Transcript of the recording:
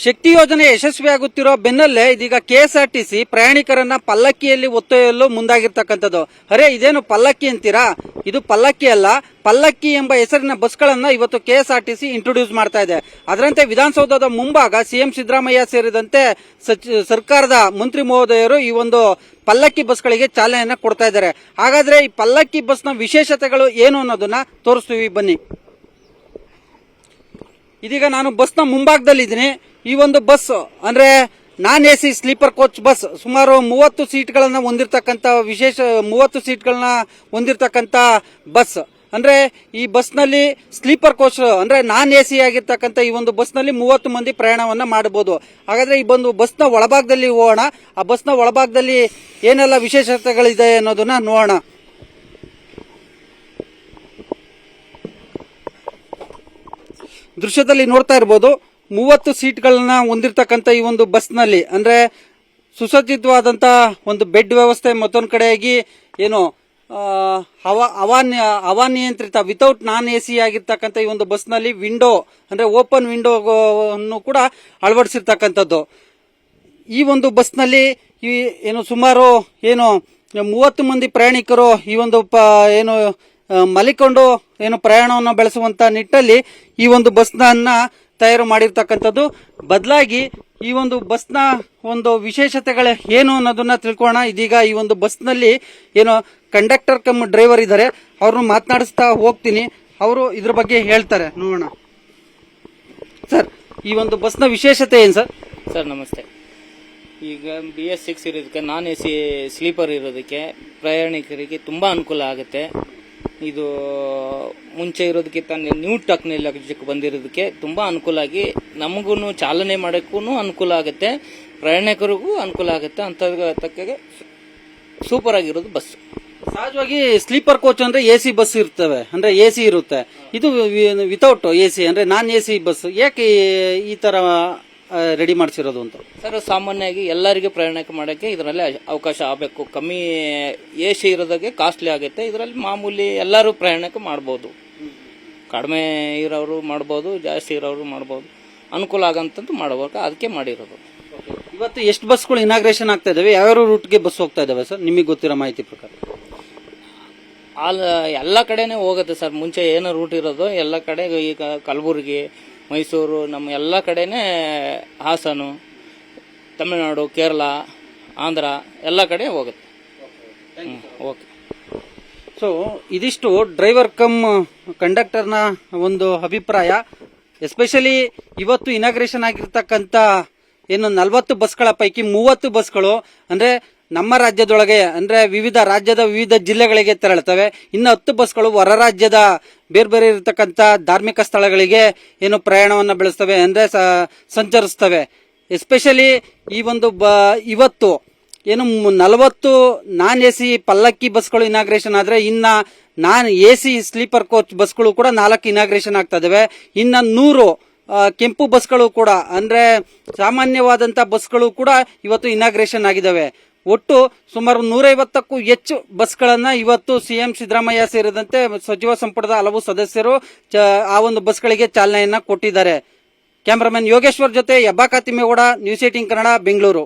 ಶಕ್ತಿ ಯೋಜನೆ ಯಶಸ್ವಿಯಾಗುತ್ತಿರೋ ಬೆನ್ನಲ್ಲೇ ಇದೀಗ ಕೆಎಸ್ಆರ್ಟಿಸಿ ಪ್ರಯಾಣಿಕರನ್ನ ಪಲ್ಲಕ್ಕಿಯಲ್ಲಿ ಒತ್ತೊಯ್ಯಲು ಮುಂದಾಗಿರ್ತಕ್ಕಂಥದ್ದು. ಅರೆ ಇದೇನು ಪಲ್ಲಕ್ಕಿ ಅಂತೀರಾ? ಇದು ಪಲ್ಲಕ್ಕಿ ಅಲ್ಲ, ಪಲ್ಲಕ್ಕಿ ಎಂಬ ಹೆಸರಿನ ಬಸ್ಗಳನ್ನ ಇವತ್ತು ಕೆಎಸ್ಆರ್ಟಿಸಿ ಇಂಟ್ರೊಡ್ಯೂಸ್ ಮಾಡ್ತಾ ಇದೆ. ಅದರಂತೆ ವಿಧಾನಸೌಧದ ಮುಂಭಾಗ ಸಿಎಂ ಸಿದ್ದರಾಮಯ್ಯ ಸೇರಿದಂತೆ ಸರ್ಕಾರದ ಮಂತ್ರಿ ಮಹೋದಯರು ಈ ಒಂದು ಪಲ್ಲಕ್ಕಿ ಬಸ್ಗಳಿಗೆ ಚಾಲನೆಯನ್ನ ಕೊಡ್ತಾ ಇದ್ದಾರೆ. ಹಾಗಾದ್ರೆ ಈ ಪಲ್ಲಕ್ಕಿ ಬಸ್ನ ವಿಶೇಷತೆಗಳು ಏನು ಅನ್ನೋದನ್ನ ತೋರಿಸ್ತೀವಿ, ಬನ್ನಿ. ಇದೀಗ ನಾನು ಬಸ್ನ ಮುಂಭಾಗದಲ್ಲಿದ್ದೀನಿ. ಈ ಒಂದು ಬಸ್ ಅಂದ್ರೆ ನಾನ್ ಎಸಿ ಸ್ಲೀಪರ್ ಕೋಚ್ ಬಸ್, ಸುಮಾರು 30 ಸೀಟ್ಗಳನ್ನ ಹೊಂದಿರತಕ್ಕಂತ 30 ಸೀಟ್ಗಳನ್ನ ಹೊಂದಿರತಕ್ಕಂತ ಬಸ್. ಅಂದ್ರೆ ಈ ಬಸ್ನಲ್ಲಿ ಸ್ಲೀಪರ್ ಕೋಚ್ ಅಂದ್ರೆ ನಾನ್ ಎಸಿ ಆಗಿರ್ತಕ್ಕಂಥ ಈ ಒಂದು ಬಸ್ನಲ್ಲಿ 30 ಮಂದಿ ಪ್ರಯಾಣವನ್ನ ಮಾಡಬಹುದು. ಹಾಗಾದ್ರೆ ಈ ಒಂದು ಬಸ್ನ ಒಳಭಾಗದಲ್ಲಿ ಹೋಗೋಣ. ಆ ಬಸ್ನ ಒಳಭಾಗದಲ್ಲಿ ಏನೆಲ್ಲ ವಿಶೇಷತೆಗಳಿದೆ ಅನ್ನೋದನ್ನ ನೋಡೋಣ. ದೃಶ್ಯದಲ್ಲಿ ನೋಡ್ತಾ ಇರಬಹುದು 30 ಸೀಟ್ಗಳನ್ನ ಹೊಂದಿರತಕ್ಕಂತ ಈ ಒಂದು ಬಸ್ನಲ್ಲಿ ಅಂದ್ರೆ ಸುಸಜ್ಜಿತವಾದಂತಹ ಒಂದು ಬೆಡ್ ವ್ಯವಸ್ಥೆ, ಮತ್ತೊಂದು ಕಡೆಯಾಗಿ ಏನು ಹವಾನಿಯಂತ್ರಿತ ವಿತೌಟ್ ನಾನ್ ಎಸಿ ಆಗಿರ್ತಕ್ಕಂಥ ಈ ಒಂದು ಬಸ್ನಲ್ಲಿ ವಿಂಡೋ ಅಂದ್ರೆ ಓಪನ್ ವಿಂಡೋ ಅನ್ನು ಕೂಡ ಅಳವಡಿಸಿರ್ತಕ್ಕಂಥದ್ದು. ಈ ಒಂದು ಬಸ್ನಲ್ಲಿ ಏನು ಸುಮಾರು 30 ಮಂದಿ ಪ್ರಯಾಣಿಕರು ಈ ಒಂದು ಏನು ಮಲಿಕೊಂಡು ಏನು ಪ್ರಯಾಣವನ್ನು ಬೆಳೆಸುವಂತ ನಿಟ್ಟಲ್ಲಿ ಈ ಒಂದು ಬಸ್ನ ತಯಾರು ಮಾಡಿರ್ತಕ್ಕಂಥದ್ದು. ಬದಲಾಗಿ ಈ ಒಂದು ಬಸ್ನ ಒಂದು ವಿಶೇಷತೆಗಳು ಏನು ಅನ್ನೋದನ್ನ ತಿಳ್ಕೊಳ್ಳೋಣ. ಇದೀಗ ಈ ಒಂದು ಬಸ್ನಲ್ಲಿ ಏನು ಕಂಡಕ್ಟರ್ ಕಮ್ ಡ್ರೈವರ್ ಇದ್ದಾರೆ, ಅವ್ರನ್ನ ಮಾತನಾಡಿಸ್ತಾ ಹೋಗ್ತೀನಿ. ಅವರು ಇದ್ರ ಬಗ್ಗೆ ಹೇಳ್ತಾರೆ, ನೋಡೋಣ. ಸರ್, ಈ ಒಂದು ಬಸ್ನ ವಿಶೇಷತೆ ಏನು ಸರ್? ಸರ್ ನಮಸ್ತೆ. ಈಗ BS6 ಇರೋದಕ್ಕೆ ನಾನ್ ಎಸಿ ಸ್ಲೀಪರ್ ಇರೋದಕ್ಕೆ ಪ್ರಯಾಣಿಕರಿಗೆ ತುಂಬಾ ಅನುಕೂಲ ಆಗುತ್ತೆ. ಇದು ಮುಂಚೆ ಇರೋದಕ್ಕಿಂತ ನ್ಯೂ ಟೆಕ್ನಾಲಜಿಗೆ ಬಂದಿರೋದಕ್ಕೆ ತುಂಬಾ ಅನುಕೂಲ ಆಗಿ ನಮಗೂ ಚಾಲನೆ ಮಾಡೋಕ್ಕೂ ಅನುಕೂಲ ಆಗುತ್ತೆ, ಪ್ರಯಾಣಿಕರಿಗೂ ಅನುಕೂಲ ಆಗುತ್ತೆ. ಅಂತಕ್ಕೆ ಸೂಪರ್ ಆಗಿರೋದು ಬಸ್. ಸಹಜವಾಗಿ ಸ್ಲೀಪರ್ ಕೋಚ್ ಅಂದ್ರೆ ಎಸಿ ಬಸ್ ಇರ್ತವೆ, ಅಂದ್ರೆ ಎಸಿ ಇರುತ್ತೆ. ಇದು ವಿತೌಟ್ ಎಸಿ ಅಂದ್ರೆ ನಾನ್ ಎಸಿ ಬಸ್. ಯಾಕೆ ಈ ತರ ರೆಡಿ ಮಾಡಿಸಿರೋದು ಅಂತ? ಸರ್, ಸಾಮಾನ್ಯವಾಗಿ ಎಲ್ಲರಿಗೂ ಪ್ರಯಾಣ ಮಾಡೋಕ್ಕೆ ಇದರಲ್ಲಿ ಅವಕಾಶ ಆಗಬೇಕು. ಕಮ್ಮಿ ಎಸಿ ಇರೋದಾಗೆ ಕಾಸ್ಟ್ಲಿ ಆಗುತ್ತೆ. ಇದರಲ್ಲಿ ಮಾಮೂಲಿ ಎಲ್ಲರೂ ಪ್ರಯಾಣಕ್ಕೆ ಮಾಡ್ಬೋದು. ಕಡಿಮೆ ಇರೋರು ಮಾಡ್ಬೋದು, ಜಾಸ್ತಿ ಇರೋರು ಮಾಡ್ಬೋದು. ಅನುಕೂಲ ಆಗಂತಂದು ಮಾಡಬೇಕು, ಅದಕ್ಕೆ ಮಾಡಿರೋದು. ಇವತ್ತು ಎಷ್ಟು ಬಸ್ಗಳು ಇನಾಗ್ರೇಷನ್ ಆಗ್ತಾ ಇದಾವೆ? ಯಾವ್ಯಾವ ರೂಟ್ಗೆ ಬಸ್ ಹೋಗ್ತಾ ಇದಾವೆ ಸರ್, ನಿಮಗೆ ಗೊತ್ತಿರೋ ಮಾಹಿತಿ ಪ್ರಕಾರ? ಎಲ್ಲ ಕಡೆನೇ ಹೋಗುತ್ತೆ ಸರ್. ಮುಂಚೆ ಏನೋ ರೂಟ್ ಇರೋದು ಎಲ್ಲ ಕಡೆ, ಈಗ ಕಲಬುರಗಿ, ಮೈಸೂರು, ನಮ್ಮ ಎಲ್ಲ ಕಡೆನೇ, ಹಾಸನ, ತಮಿಳುನಾಡು, ಕೇರಳ, ಆಂಧ್ರ ಎಲ್ಲ ಕಡೆ ಹೋಗುತ್ತೆ. ಓಕೆ. ಸೊ ಇದಿಷ್ಟು ಡ್ರೈವರ್ ಕಮ್ ಕಂಡಕ್ಟರ್ನ ಒಂದು ಅಭಿಪ್ರಾಯ. ಎಸ್ಪೆಷಲಿ ಇವತ್ತು ಇನಾಗ್ರೇಷನ್ ಆಗಿರ್ತಕ್ಕಂಥ ಏನು 40 ಬಸ್ಗಳ ಪೈಕಿ 30 ಬಸ್ಗಳು ಅಂದ್ರೆ ನಮ್ಮ ರಾಜ್ಯದೊಳಗೆ ಅಂದ್ರೆ ರಾಜ್ಯದ ವಿವಿಧ ಜಿಲ್ಲೆಗಳಿಗೆ ತೆರಳುತ್ತವೆ. ಇನ್ನು 10 ಬಸ್ಗಳು ಹೊರ ರಾಜ್ಯದ ಬೇರೆ ಬೇರೆ ಇರತಕ್ಕಂತ ಧಾರ್ಮಿಕ ಸ್ಥಳಗಳಿಗೆ ಏನು ಪ್ರಯಾಣವನ್ನ ಬೆಳೆಸ್ತವೆ ಅಂದ್ರೆ ಸಂಚರಿಸ್ತವೆ. ಎಸ್ಪೆಷಲಿ ಈ ಒಂದು ಇವತ್ತು ಏನು 40 ನಾನ್ ಎಸಿ ಪಲ್ಲಕ್ಕಿ ಬಸ್ಗಳು ಇನಾಗ್ರೇಷನ್ ಆದ್ರೆ ಇನ್ನ ನಾನ್ ಎಸಿ ಸ್ಲೀಪರ್ ಕೋಚ್ ಬಸ್ಗಳು ಕೂಡ 4 ಇನಾಗ್ರೇಷನ್ ಆಗ್ತಾ ಇದಾವೆ. ಇನ್ನ 100 ಕೆಂಪು ಬಸ್ಗಳು ಕೂಡ ಅಂದ್ರೆ ಸಾಮಾನ್ಯವಾದಂತ ಬಸ್ಗಳು ಕೂಡ ಇವತ್ತು ಇನಾಗ್ರೇಷನ್ ಆಗಿದ್ದಾವೆ. ಒಟ್ಟು ಸುಮಾರು 150ಕ್ಕೂ ಹೆಚ್ಚು ಬಸ್ಗಳನ್ನ ಇವತ್ತು ಸಿಎಂ ಸಿದ್ದರಾಮಯ್ಯ ಸೇರಿದಂತೆ ಸಚಿವ ಸಂಪುಟದ ಹಲವು ಸದಸ್ಯರು ಆ ಒಂದು ಬಸ್ಗಳಿಗೆ ಚಾಲನೆಯನ್ನ ಕೊಟ್ಟಿದ್ದಾರೆ. ಕ್ಯಾಮರಾಮನ್ ಯೋಗೇಶ್ವರ್ ಜೊತೆ ಯಬ್ಬಾ ಕಾತಿಮೇಗೌಡ, ನ್ಯೂಸ್ 18 ಕನ್ನಡ, ಬೆಂಗಳೂರು.